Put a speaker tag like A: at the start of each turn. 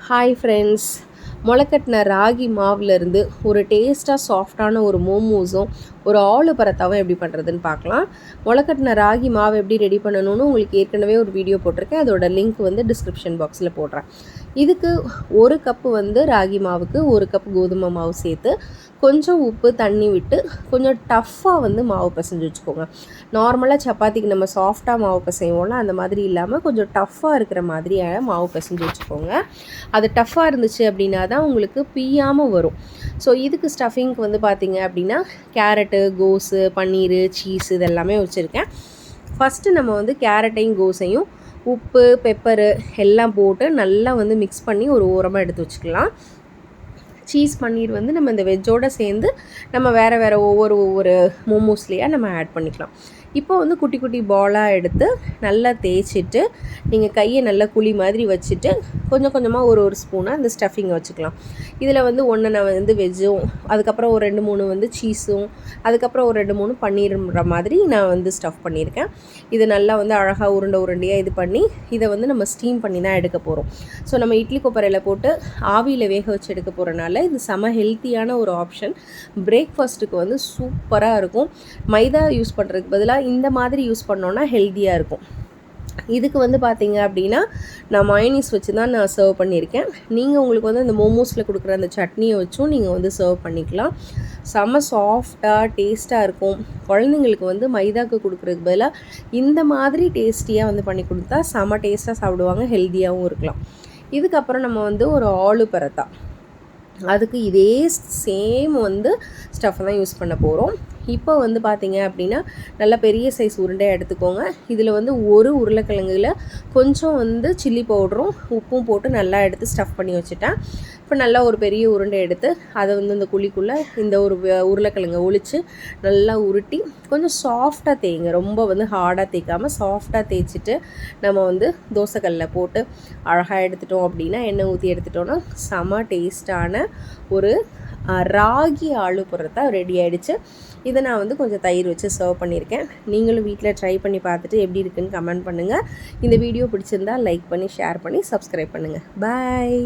A: Hi friends, முளைக்கட்டின ragi மாவுலேருந்து ஒரு டேஸ்ட்டாக சாஃப்டான ஒரு மோமோஸும் ஒரு ஆலு பரத்தாவும் எப்படி பண்ணுறதுன்னு பார்க்கலாம். முளைக்கட்டின ராகி மாவு எப்படி ரெடி பண்ணணும்னு உங்களுக்கு ஏற்கனவே ஒரு வீடியோ போட்டிருக்கேன். அதோட லிங்க் டிஸ்கிரிப்ஷன் பாக்ஸில் போடுறேன். இதுக்கு ஒரு கப்பு ராகி மாவுக்கு ஒரு கப் கோதுமை மாவு சேர்த்து கொஞ்சம் உப்பு தண்ணி விட்டு கொஞ்சம் டஃப்பாக மாவு பிசைஞ்சு வச்சுக்கோங்க. நார்மலாக சப்பாத்திக்கு நம்ம சாஃப்டாக மாவு பிசைவோம்ல, அந்த மாதிரி இல்லாமல் கொஞ்சம் டஃப்பாக இருக்கிற மாதிரியான மாவு பிசைஞ்சு வச்சுக்கோங்க. அது டஃப்பாக இருந்துச்சு அப்படின்னா தான் உங்களுக்கு பிய்யாமல் வரும். ஸோ இதுக்கு ஸ்டஃபிங்க்கு பார்த்திங்க அப்படின்னா கேரட்டு, கோஸு, பன்னீர், சீஸ் இதெல்லாமே வச்சுருக்கேன். ஃபஸ்ட்டு நம்ம கேரட்டையும் கோஸையும் உப்பு, பெப்பரு எல்லாம் போட்டு நல்லா மிக்ஸ் பண்ணி ஒரு ஓரமாக எடுத்து வச்சுக்கலாம். சீஸ், பன்னீர் நம்ம இந்த வெஜ்ஜோடு சேர்ந்து நம்ம வேறு ஒவ்வொரு மோமோஸ்லேயே நம்ம ஆட் பண்ணிக்கலாம். இப்போ குட்டி குட்டி பாலாக எடுத்து நல்லா தேய்ச்சிட்டு நீங்கள் கையை நல்லா குழி மாதிரி வச்சுட்டு கொஞ்சம் கொஞ்சமாக ஒரு ஸ்பூனாக அந்த ஸ்டஃபிங்கை வச்சுக்கலாம். இதில் ஒன்று நான் வெஜ்ஜும், அதுக்கப்புறம் ஒரு 2-3 சீஸும், அதுக்கப்புறம் ஒரு 2-3 பன்னீர்ன்ற மாதிரி நான் ஸ்டஃப் பண்ணியிருக்கேன். இது நல்லா அழகாக உருண்டையாக இது பண்ணி இதை நம்ம ஸ்டீம் பண்ணி தான் எடுக்க போகிறோம். ஸோ நம்ம இட்லி கொப்பரையில் போட்டு ஆவியில் வேக வச்சு எடுக்க போகிறனால இது செம ஹெல்த்தியான ஒரு ஆப்ஷன். பிரேக்ஃபாஸ்ட்டுக்கு சூப்பராக இருக்கும். மைதா யூஸ் பண்ணுறதுக்கு பதிலாக இந்த மாதிரி யூஸ் பண்ணோன்னா ஹெல்த்தியாக இருக்கும். இதுக்கு பார்த்தீங்க அப்படின்னா நான் மயோனீஸ் வச்சு தான் நான் சர்வ் பண்ணியிருக்கேன். நீங்கள் உங்களுக்கு இந்த மோமோஸில் கொடுக்குற அந்த சட்னியை வச்சும் நீங்கள் சர்வ் பண்ணிக்கலாம். செம்ம சாஃப்டாக டேஸ்ட்டாக இருக்கும். குழந்தைங்களுக்கு மைதாக்கு கொடுக்குறதுக்கு பதிலாக இந்த மாதிரி டேஸ்டியாக பண்ணி கொடுத்தா செம்ம டேஸ்ட்டாக சாப்பிடுவாங்க, ஹெல்த்தியாகவும் இருக்கலாம். இதுக்கப்புறம் நம்ம ஒரு ஆலு பரத்தா, அதுக்கு இதே சேம் ஸ்டஃப் தான் யூஸ் பண்ண போகிறோம். இப்போ பார்த்திங்க அப்படின்னா நல்லா பெரிய சைஸ் உருண்டையாக எடுத்துக்கோங்க. இதில் ஒரு உருளைக்கிழங்குல கொஞ்சம் சில்லி பவுடரும் உப்பும் போட்டு நல்லா எடுத்து ஸ்டஃப் பண்ணி வச்சுட்டேன். இப்போ நல்லா ஒரு பெரிய உருண்டை எடுத்து அதை இந்த குழிக்குள்ளே இந்த ஒரு உருளைக்கிழங்கை ஒழித்து நல்லா உருட்டி கொஞ்சம் சாஃப்டாக தேய்ங்க. ரொம்ப ஹார்டாக தேய்க்காமல் சாஃப்டாக தேய்ச்சிட்டு நம்ம தோசைக்கல்லில் போட்டு அழகாக எடுத்துட்டோம் அப்படின்னா, எண்ணெய் ஊற்றி எடுத்துட்டோன்னா செம டேஸ்டான ஒரு ராகி ஆலு பரோட்டா ரெடி ஆகிடுச்சு. இதை நான் கொஞ்சம் தயிர் வச்சு சர்வ் பண்ணியிருக்கேன். நீங்களும் வீட்டில் ட்ரை பண்ணி பார்த்துட்டு எப்படி இருக்குன்னு கமெண்ட் பண்ணுங்கள். இந்த வீடியோ பிடிச்சிருந்தா லைக் பண்ணி, ஷேர் பண்ணி, சப்ஸ்கிரைப் பண்ணுங்கள். பாய்.